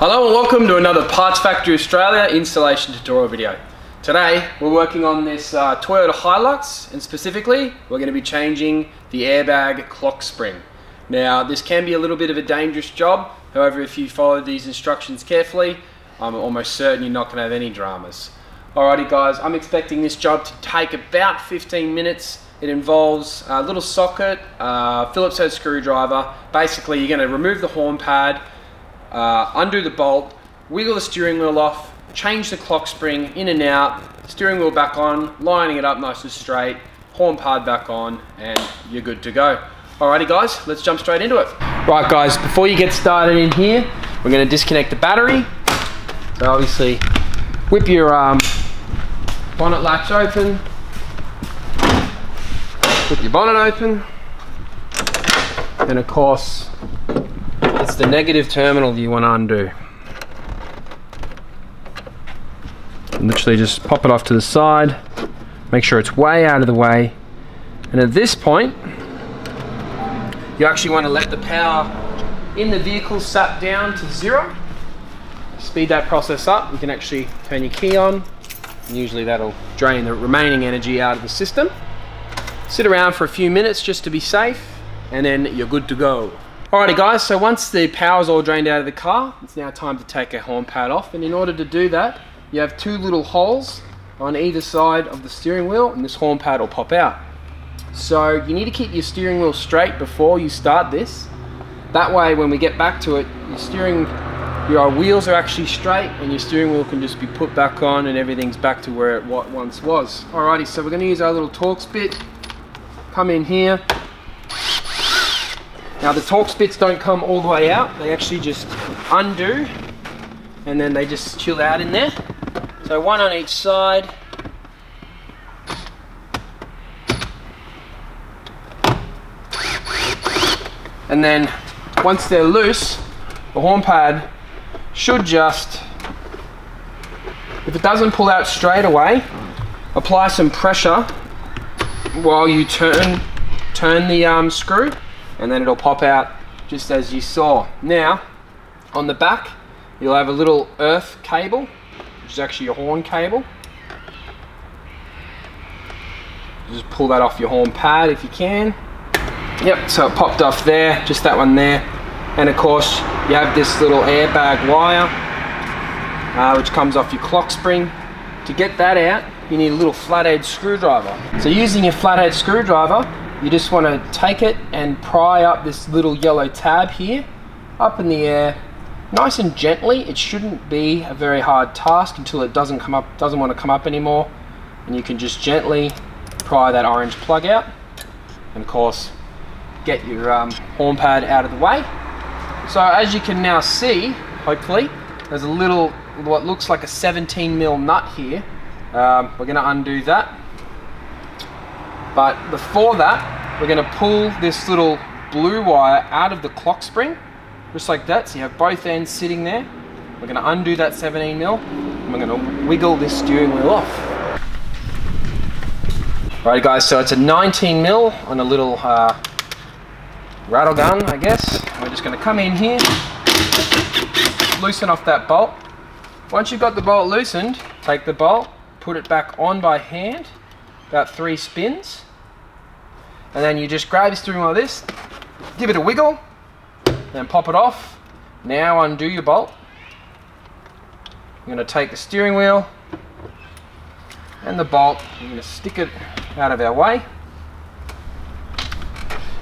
Hello and welcome to another Parts Factory Australia installation tutorial video. Today we're working on this Toyota Hilux, and specifically we're going to be changing the airbag clock spring. Now this can be a little bit of a dangerous job, however if you follow these instructions carefully I'm almost certain you're not going to have any dramas. Alrighty guys, I'm expecting this job to take about 15 minutes. It involves a little socket, Phillips head screwdriver. Basically you're going to remove the horn pad, undo the bolt, wiggle the steering wheel off, change the clock spring in and out, steering wheel back on, lining it up nice and straight, horn pad back on, and you're good to go. Alrighty guys, let's jump straight into it. Right guys, before you get started in here, we're going to disconnect the battery. So obviously, whip your bonnet latch open, whip your bonnet open, and of course, it's the negative terminal you want to undo. Literally just pop it off to the side, make sure it's way out of the way, and at this point you actually want to let the power in the vehicle sap down to 0. Speed that process up. You can actually turn your key on, and usually that'll drain the remaining energy out of the system. Sit around for a few minutes just to be safe, and then you're good to go. Alrighty guys, so once the power's all drained out of the car, it's now time to take a horn pad off, and in order to do that you have two little holes on either side of the steering wheel, and this horn pad will pop out. So you need to keep your steering wheel straight before you start this. That way when we get back to it, your wheels are actually straight and your steering wheel can just be put back on and everything's back to where it once was. Alrighty, so we're going to use our little Torx bit. Come in here. Now the Torx bits don't come all the way out, they actually just undo and then they just chill out in there. So one on each side. And then once they're loose, the horn pad should just, if it doesn't pull out straight away, apply some pressure while you turn the screw, and then it'll pop out just as you saw. Now on the back you'll have a little earth cable, which is actually your horn cable. Just pull that off your horn pad if you can. Yep, so it popped off there, just that one there. And of course you have this little airbag wire which comes off your clock spring. To get that out you need a little flathead screwdriver. So using your flathead screwdriver, you just want to take it and pry up this little yellow tab here, up in the air, nice and gently. It shouldn't be a very hard task until it doesn't want to come up anymore, and you can just gently pry that orange plug out, and of course get your horn pad out of the way. So as you can now see, hopefully, there's a little, what looks like a 17mm nut here. We're going to undo that. But before that, we're going to pull this little blue wire out of the clock spring, just like that. So you have both ends sitting there. We're going to undo that 17mm, and we're going to wiggle this steering wheel off. Right guys, so it's a 19mm on a little rattle gun, I guess. We're just going to come in here, loosen off that bolt. Once you've got the bolt loosened, take the bolt, put it back on by hand, about 3 spins, and then you just grab your steering wheel like this, give it a wiggle, then pop it off. Now undo your bolt. I'm going to take the steering wheel and the bolt, I'm going to stick it out of our way,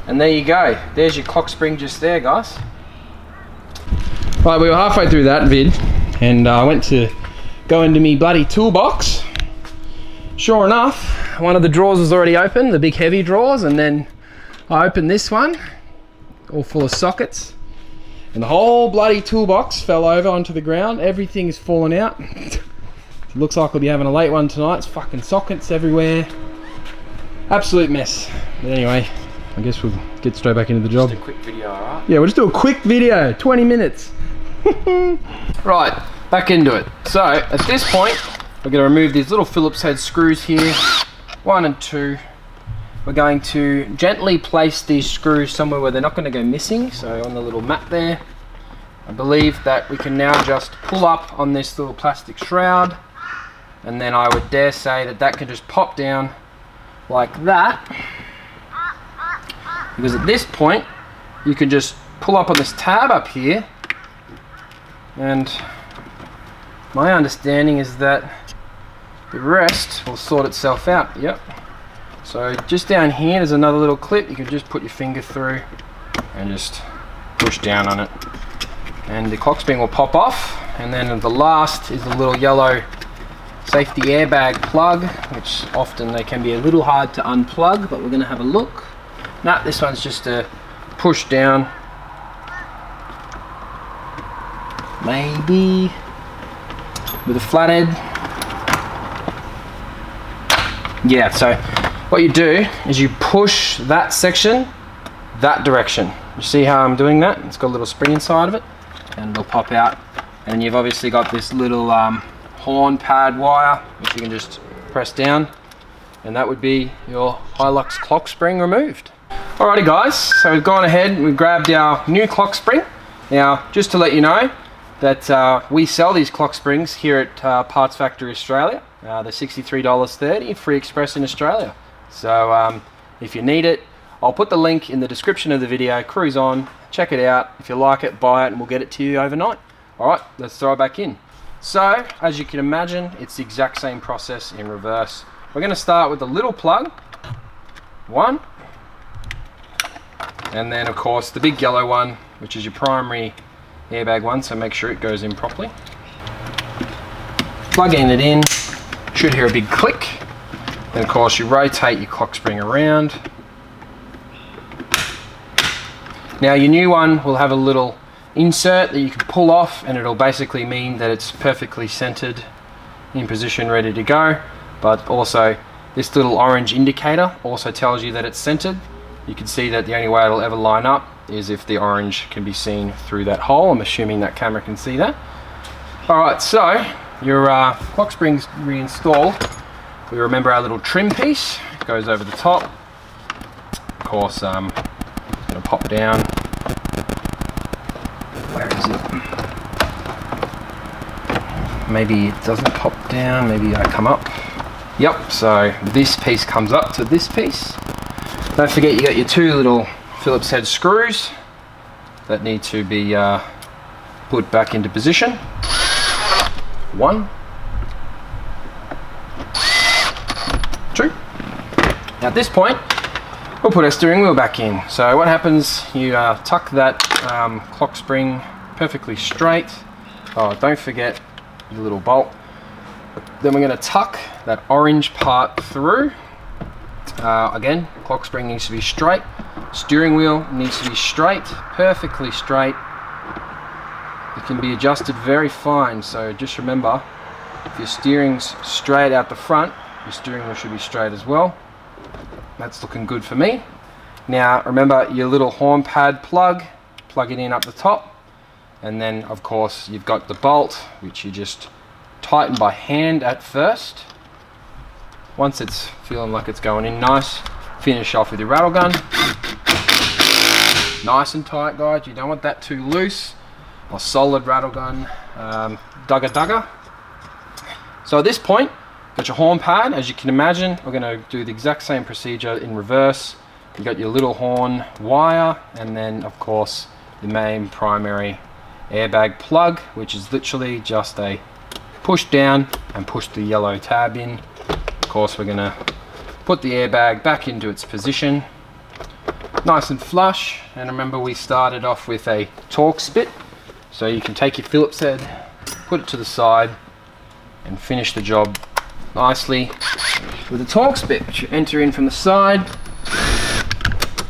and there you go. There's your clock spring just there, guys. Right, we were halfway through that vid, and I went to go into me bloody toolbox. Sure enough, one of the drawers was already open, the big heavy drawers, and then I opened this one, all full of sockets, and the whole bloody toolbox fell over onto the ground. Everything's fallen out. It looks like we'll be having a late one tonight. It's fucking sockets everywhere. Absolute mess. But anyway, I guess we'll get straight back into the job. Just a quick video, alright? Yeah, we'll just do a quick video, 20 minutes. Right, back into it. So, at this point, we're going to remove these little Phillips head screws here, 1 and 2. We're going to gently place these screws somewhere where they're not going to go missing, so on the little mat there. I believe that we can now just pull up on this little plastic shroud, and then I would dare say that that can just pop down like that, because at this point you can just pull up on this tab up here, and my understanding is that the rest will sort itself out. Yep. So just down here there's another little clip. You can just put your finger through and just push down on it, and the clock spring will pop off. And then the last is the little yellow safety airbag plug, which often they can be a little hard to unplug, but we're going to have a look. Nah, this one's just a push down, maybe with a flathead. Yeah, so what you do is you push that section that direction. You see how I'm doing that? It's got a little spring inside of it, and it'll pop out. And you've obviously got this little horn pad wire, which you can just press down, and that would be your Hilux clock spring removed. Alrighty guys, so we've gone ahead and we've grabbed our new clock spring. Now, just to let you know that we sell these clock springs here at Parts Factory Australia. They're $63.30, free express in Australia. So if you need it, I'll put the link in the description of the video. Cruise on, check it out. If you like it, buy it, and we'll get it to you overnight. Alright, let's throw it back in. So, as you can imagine, it's the exact same process in reverse. We're going to start with the little plug, one, and then of course the big yellow one, which is your primary airbag one, so make sure it goes in properly. Plugging it in, should hear a big click, and of course you rotate your clock spring around. Now your new one will have a little insert that you can pull off, and it'll basically mean that it's perfectly centered in position, ready to go. But also this little orange indicator also tells you that it's centered. You can see that the only way it'll ever line up is if the orange can be seen through that hole. I'm assuming that camera can see that. Alright, so your clock spring's reinstalled. We remember our little trim piece. It goes over the top. Of course, it's going to pop down. Where is it? Maybe it doesn't pop down, maybe I come up. Yep, so this piece comes up to this piece. Don't forget you got your two little Phillips head screws that need to be put back into position. One, two. Now at this point, we'll put our steering wheel back in. So what happens, you tuck that clock spring perfectly straight. Oh, don't forget your little bolt. Then we're going to tuck that orange part through. Again, clock spring needs to be straight. Steering wheel needs to be straight, perfectly straight. It can be adjusted very fine, so just remember, if your steering's straight out the front, your steering wheel should be straight as well. That's looking good for me. Now remember your little horn pad plug it in up the top, and then of course you've got the bolt, which you just tighten by hand at first. Once it's feeling like it's going in nice, finish off with your rattle gun. Nice and tight, guys, you don't want that too loose. A solid rattle gun, dugger. So at this point, got your horn pad. As you can imagine, we're going to do the exact same procedure in reverse. You got your little horn wire, and then of course the main primary airbag plug, which is literally just a push down and push the yellow tab in. Of course we're going to put the airbag back into its position, nice and flush. And remember, we started off with a torque spit, so you can take your Phillips head, put it to the side, and finish the job nicely with a torque spit, which you enter in from the side.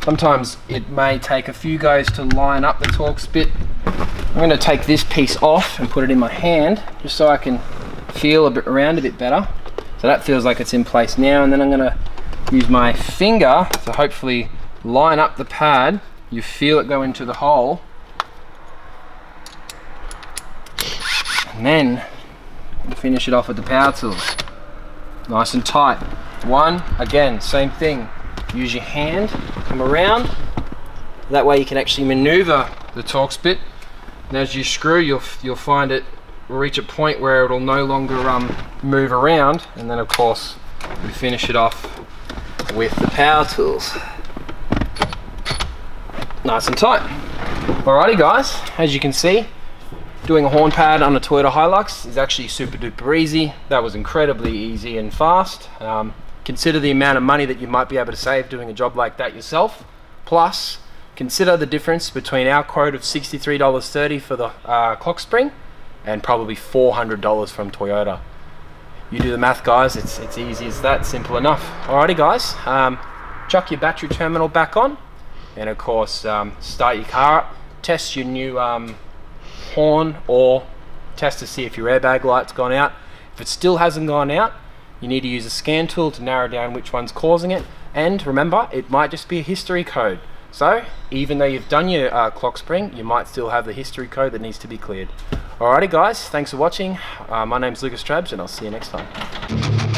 Sometimes it may take a few goes to line up the torque spit. I'm going to take this piece off and put it in my hand, just so I can feel around a bit better. So that feels like it's in place now, and then I'm going to use my finger to hopefully line up the pad. You feel it go into the hole, and then finish it off with the power tools. Nice and tight. One, again, same thing. Use your hand, come around. That way you can actually maneuver the torque spit and as you screw, you'll find it will reach a point where it'll no longer move around, and then of course we finish it off with the power tools. Nice and tight. Alrighty guys, as you can see, doing a horn pad on a Toyota Hilux is actually super duper easy. That was incredibly easy and fast. Consider the amount of money that you might be able to save doing a job like that yourself. Plus, consider the difference between our quote of $63.30 for the clock spring and probably $400 from Toyota. You do the math guys, it's easy as that, simple enough. Alrighty guys, chuck your battery terminal back on, and of course start your car up, test your new horn, or test to see if your airbag light's gone out. If it still hasn't gone out, you need to use a scan tool to narrow down which one's causing it, and remember, it might just be a history code. So even though you've done your clock spring, you might still have the history code that needs to be cleared. Alrighty guys, thanks for watching. My name's Lucas Trabs, and I'll see you next time.